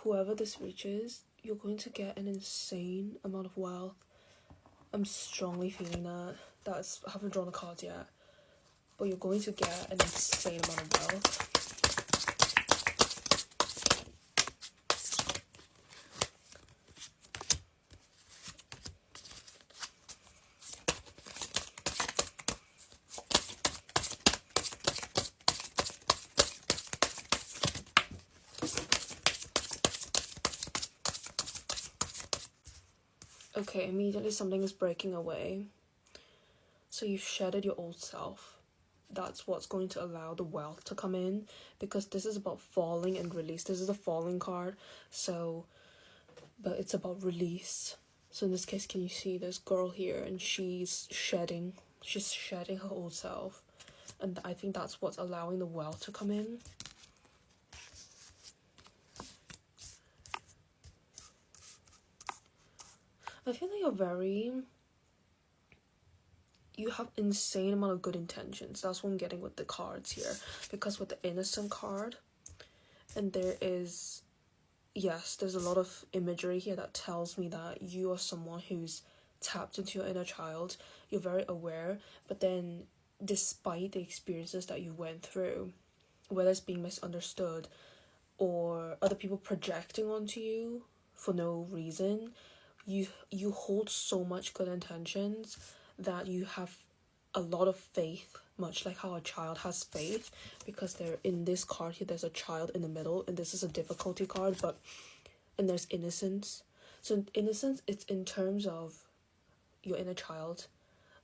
whoever this reaches, you're going to get an insane amount of wealth. I'm strongly feeling that. I haven't drawn the cards yet, but you're going to get an insane amount of wealth. Okay, immediately something is breaking away. So you've shedded your old self. That's what's going to allow the wealth to come in, because this is about falling and release. This is the falling card, but it's about release. So in this case, can you see this girl here, and she's shedding her old self, and I think that's what's allowing the wealth to come in. I feel like you have insane amount of good intentions. That's what I'm getting with the cards here. Because with the innocent card, and there's a lot of imagery here that tells me that you are someone who's tapped into your inner child. You're very aware, but then despite the experiences that you went through, whether it's being misunderstood or other people projecting onto you for no reason, you hold so much good intentions that you have a lot of faith, much like how a child has faith, because they're in this card here, there's a child in the middle, and this is a difficulty card, and there's innocence. So innocence, it's in terms of your inner child.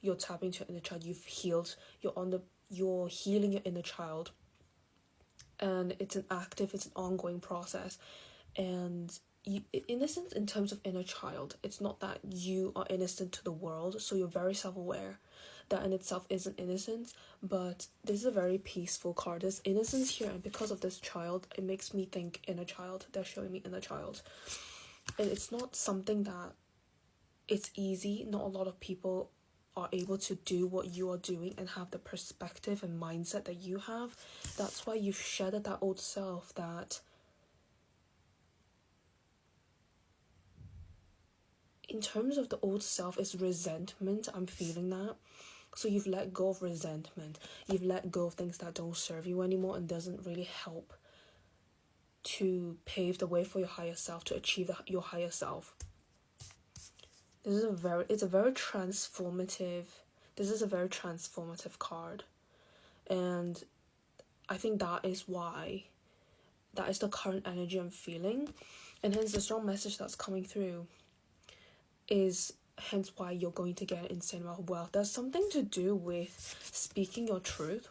You're tapping into your inner child. You've healed. You're healing your inner child, and it's an ongoing process. And innocence in terms of inner child, it's not that you are innocent to the world, so you're very self-aware. That in itself isn't innocence, but this is a very peaceful card. There's innocence here, and because of this child, it makes me think inner child. They're showing me inner child, and it's not something that it's easy. Not a lot of people are able to do what you are doing and have the perspective and mindset that you have. That's why you've shedded that old self. That in terms of the old self is resentment. I'm feeling that. So you've let go of resentment. You've let go of things that don't serve you anymore and doesn't really help to pave the way for your higher self, to achieve your higher self. This is a very transformative card. And I think that is the current energy I'm feeling. And hence the strong message that's coming through is hence why you're going to get an insane amount of wealth. There's something to do with speaking your truth.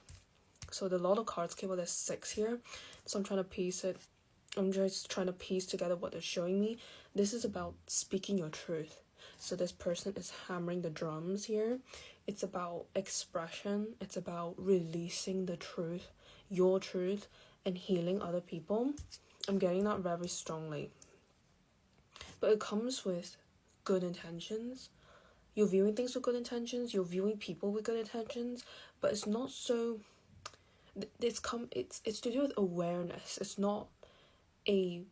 So a lot of cards came, there's 6 here. So I'm just trying to piece together what they're showing me. This is about speaking your truth. So this person is hammering the drums here. It's about expression. It's about releasing the truth, your truth, and healing other people. I'm getting that very strongly. But it comes with good intentions. You're viewing things with good intentions. You're viewing people with good intentions. But it's not so... It's to do with awareness. It's not a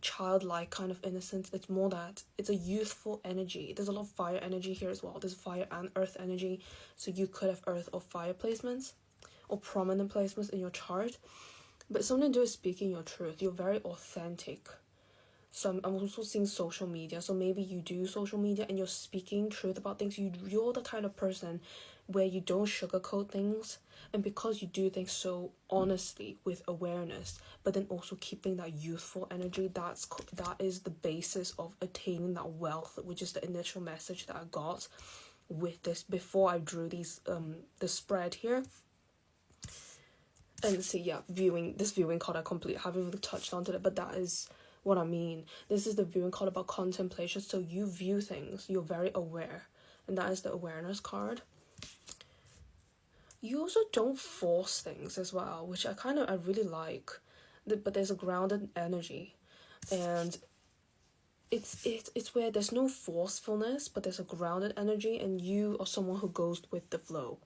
childlike kind of innocence. It's more that it's a youthful energy. There's a lot of fire energy here as well. There's fire and earth energy. So you could have earth or fire placements or prominent placements in your chart. But it's something to do with speaking your truth. You're very authentic. So I'm also seeing social media. So maybe you do social media and you're speaking truth about things. You're the kind of person where you don't sugarcoat things. And because you do things so honestly with awareness, but then also keeping that youthful energy, that is the basis of attaining that wealth, which is the initial message that I got with this before I drew the spread here. And see, this viewing card I haven't really touched onto it, but that is what I mean. This is the viewing card about contemplation. So you view things, you're very aware, and that is the awareness card. You also don't force things as well, which I really like. But there's a grounded energy, and it's where there's no forcefulness, but there's a grounded energy, and you are someone who goes with the flow.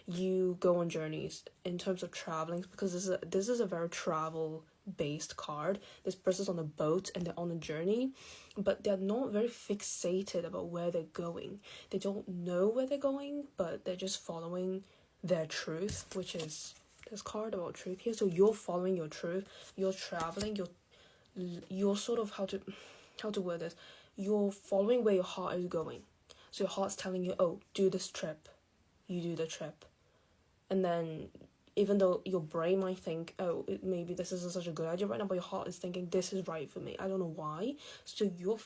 You go on journeys in terms of traveling, because this is a very travel based card. This person's on a boat and they're on a journey, but they're not very fixated about where they're going. They don't know where they're going, but they're just following their truth, which is this card about truth here. So you're following your truth, you're traveling, you're sort of, how to word this, you're following where your heart is going. So your heart's telling you, oh, do this trip. You do the trip. And then even though your brain might think, oh, maybe this isn't such a good idea right now, but your heart is thinking, this is right for me. I don't know why. So you're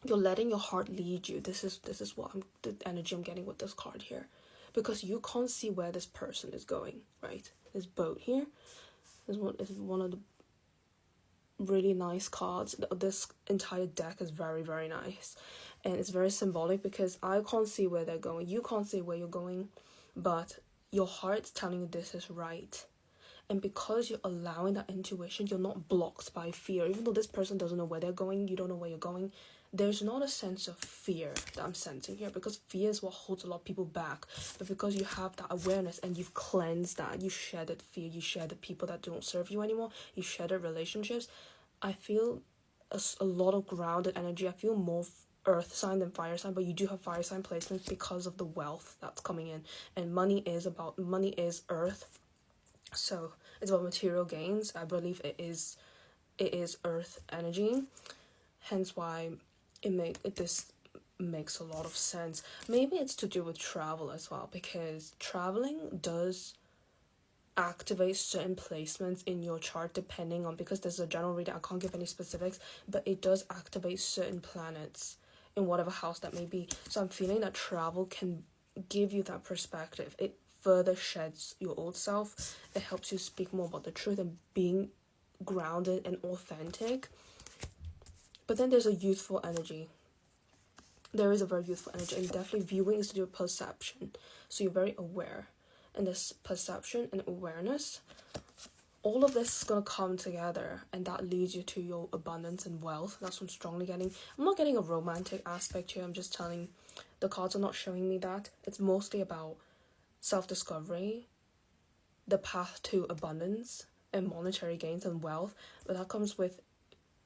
letting your heart lead you. This is the energy I'm getting with this card here. Because you can't see where this person is going, right? This boat here is one of the really nice cards. This entire deck is very, very nice. And it's very symbolic because I can't see where they're going. You can't see where you're going. But your heart's telling you this is right. And because you're allowing that intuition, you're not blocked by fear. Even though this person doesn't know where they're going, you don't know where you're going, there's not a sense of fear that I'm sensing here, because fear is what holds a lot of people back. But because you have that awareness and you've cleansed that, you shedded fear, you shedded people that don't serve you anymore, you shedded relationships, I feel a lot of grounded energy. I feel more earth sign than fire sign, but you do have fire sign placements because of the wealth that's coming in, and money is earth, so it's about material gains. I believe it is earth energy, hence why this makes a lot of sense. Maybe it's to do with travel as well, because traveling does activate certain placements in your chart depending on, because there's a general reading, I can't give any specifics, but it does activate certain planets in whatever house that may be. So I'm feeling that travel can give you that perspective. It further sheds your old self. It helps you speak more about the truth and being grounded and authentic. But then there's a youthful energy. There is a very youthful energy, and definitely viewing is to do with perception. So you're very aware. And this perception and awareness, all of this is going to come together, and that leads you to your abundance and wealth. That's what I'm strongly getting. I'm not getting a romantic aspect here. I'm just telling, the cards are not showing me that. It's mostly about self-discovery, the path to abundance and monetary gains and wealth. But that comes with,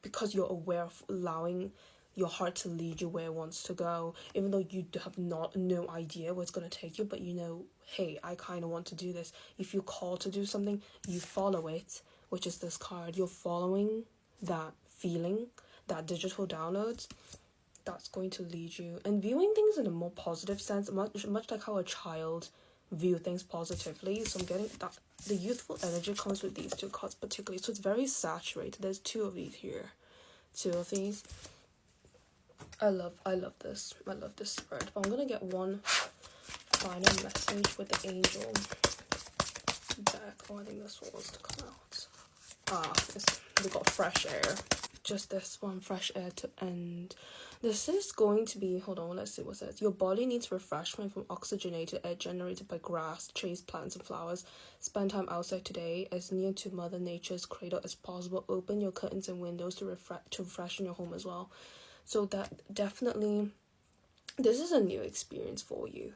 because you're aware of allowing your heart to lead you where it wants to go, even though you have no idea where it's going to take you, but you know, hey, I kind of want to do this. If you call to do something, you follow it, which is this card. You're following that feeling, that digital downloads, that's going to lead you. And viewing things in a more positive sense, much like how a child view things positively. So I'm getting that the youthful energy comes with these two cards particularly. So it's very saturated. There's two of these here. Two of these. I love this. I love this spread. But I'm gonna get one final message with the angel deck. Oh, I think this one wants to come out. We got fresh air. Just this one, fresh air to end. This is going to be, hold on, let's see what it says. Your body needs refreshment from oxygenated air generated by grass, trees, plants, and flowers. Spend time outside today, as near to Mother Nature's cradle as possible. Open your curtains and windows to refreshen your home as well. So that definitely, this is a new experience for you,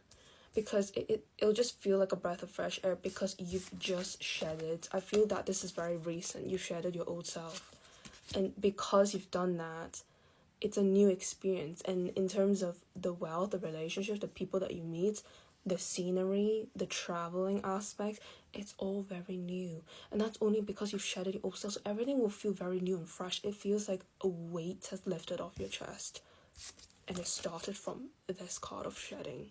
because it'll just feel like a breath of fresh air because you've just shedded. I feel that this is very recent. You've shedded your old self. And because you've done that, it's a new experience. And in terms of the wealth, the relationships, the people that you meet, the scenery, the traveling aspect, it's all very new. And that's only because you've shedded your old self. So everything will feel very new and fresh. It feels like a weight has lifted off your chest. And it started from this card of shedding.